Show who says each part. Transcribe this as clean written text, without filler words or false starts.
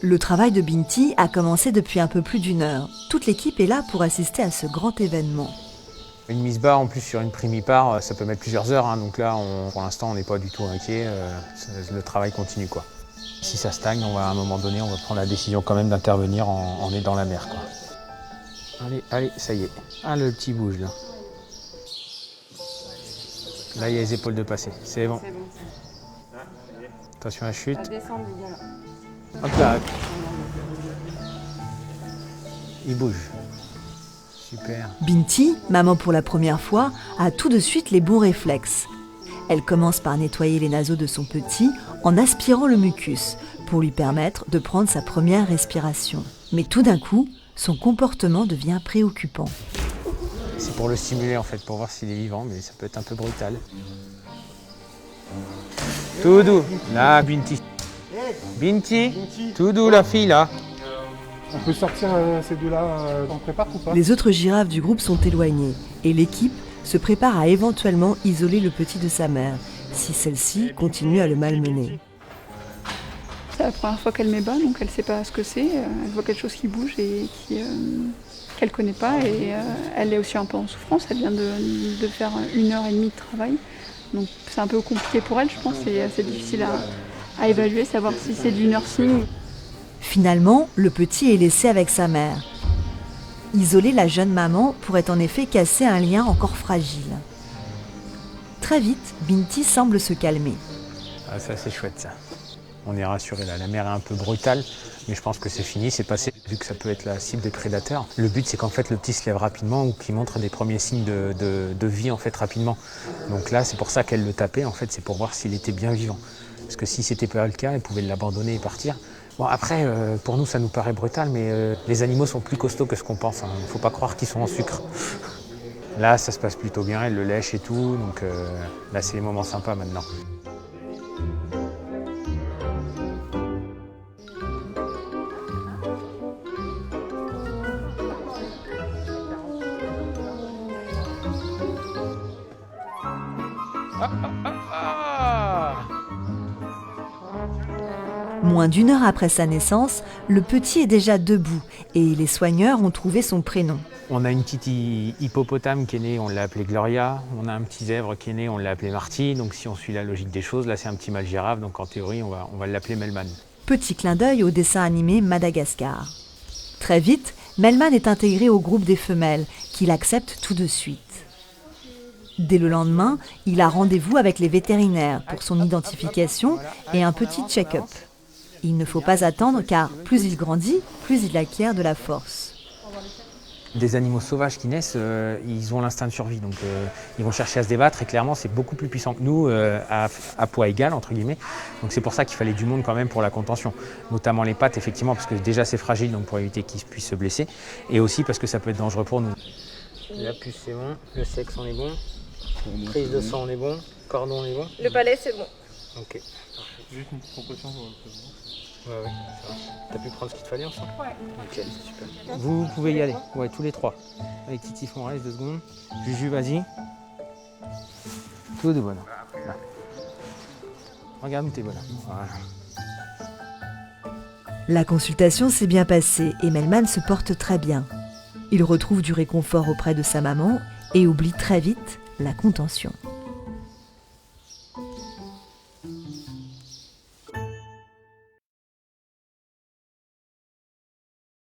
Speaker 1: Le travail de Binti a commencé depuis un peu plus d'1 heure. Toute l'équipe est là pour assister à ce grand événement.
Speaker 2: Une mise barre en plus sur une primipare, ça peut mettre plusieurs heures, hein, donc là pour l'instant on n'est pas du tout inquiet, le travail continue quoi. Si ça stagne, à un moment donné on va prendre la décision quand même d'intervenir en aidant la mer quoi. Allez, ça y est. Ah le petit bouge là. Là il y a les épaules de passer, c'est bon.
Speaker 3: C'est bon.
Speaker 2: Attention à la chute.
Speaker 3: Ça descend les gars là.
Speaker 2: Hop là. Il bouge. Super.
Speaker 1: Binti, maman pour la première fois, a tout de suite les bons réflexes. Elle commence par nettoyer les naseaux de son petit en aspirant le mucus pour lui permettre de prendre sa première respiration. Mais tout d'un coup, son comportement devient préoccupant.
Speaker 2: C'est pour le stimuler en fait, pour voir s'il est vivant, mais ça peut être un peu brutal. Tout doux. Là, Binti. Binti. Tout doux la fille là.
Speaker 4: On peut sortir ces deux-là en prépare ou pas?
Speaker 1: Les autres girafes du groupe sont éloignées et l'équipe se prépare à éventuellement isoler le petit de sa mère, si celle-ci continue à le malmener.
Speaker 3: C'est la première fois qu'elle met bas, donc elle ne sait pas ce que c'est. Elle voit quelque chose qui bouge et qu'elle ne connaît pas. Et elle est aussi un peu en souffrance. Elle vient de faire 1h30 de travail. Donc c'est un peu compliqué pour elle, je pense. C'est assez difficile à évaluer, savoir si c'est du nursing.
Speaker 1: Finalement, le petit est laissé avec sa mère. Isoler la jeune maman pourrait en effet casser un lien encore fragile. Très vite, Binti semble se calmer.
Speaker 2: Ah, ça c'est chouette ça. On est rassuré là, la mer est un peu brutale, mais je pense que c'est fini, c'est passé, vu que ça peut être la cible des prédateurs. Le but c'est qu'en fait le petit se lève rapidement ou qu'il montre des premiers signes de vie en fait rapidement. Donc là c'est pour ça qu'elle le tapait, en fait c'est pour voir s'il était bien vivant. Parce que si c'était pas le cas, elle pouvait l'abandonner et partir. Bon après, pour nous ça nous paraît brutal, mais les animaux sont plus costauds que ce qu'on pense, hein. Il ne faut pas croire qu'ils sont en sucre. Là ça se passe plutôt bien, elle le lèche et tout, donc là c'est les moments sympas maintenant.
Speaker 1: Moins d'1 heure après sa naissance, le petit est déjà debout et les soigneurs ont trouvé son prénom.
Speaker 2: On a une petite hippopotame qui est née, on l'a appelée Gloria. On a un petit zèbre qui est né, on l'a appelé Marty. Donc si on suit la logique des choses, là c'est un petit mâle girafe, donc en théorie on va l'appeler Melman.
Speaker 1: Petit clin d'œil au dessin animé Madagascar. Très vite, Melman est intégré au groupe des femelles, qu'il accepte tout de suite. Dès le lendemain, il a rendez-vous avec les vétérinaires pour son identification et un petit check-up. Il ne faut pas attendre car plus il grandit, plus il acquiert de la force.
Speaker 2: Des animaux sauvages qui naissent, ils ont l'instinct de survie, donc ils vont chercher à se débattre et clairement c'est beaucoup plus puissant que nous à poids égal entre guillemets. Donc c'est pour ça qu'il fallait du monde quand même pour la contention, notamment les pattes effectivement parce que déjà c'est fragile donc pour éviter qu'ils puissent se blesser et aussi parce que ça peut être dangereux pour nous. La puce c'est bon, le sexe on est bon, prise de sang on est bon, cordon on est bon.
Speaker 3: Le palais, c'est bon.
Speaker 2: Ok.
Speaker 4: Juste une petite compression pour le président.
Speaker 2: Ouais, ça va. T'as pu prendre ce qu'il te fallait ensemble?
Speaker 3: Ouais.
Speaker 2: Nickel, c'est super. Vous pouvez y aller, ouais, tous les trois. Avec Titi, on reste 2 secondes. Juju, vas-y. Tout de bon. Là. Regarde où t'es, voilà.
Speaker 1: La consultation s'est bien passée et Melman se porte très bien. Il retrouve du réconfort auprès de sa maman et oublie très vite la contention.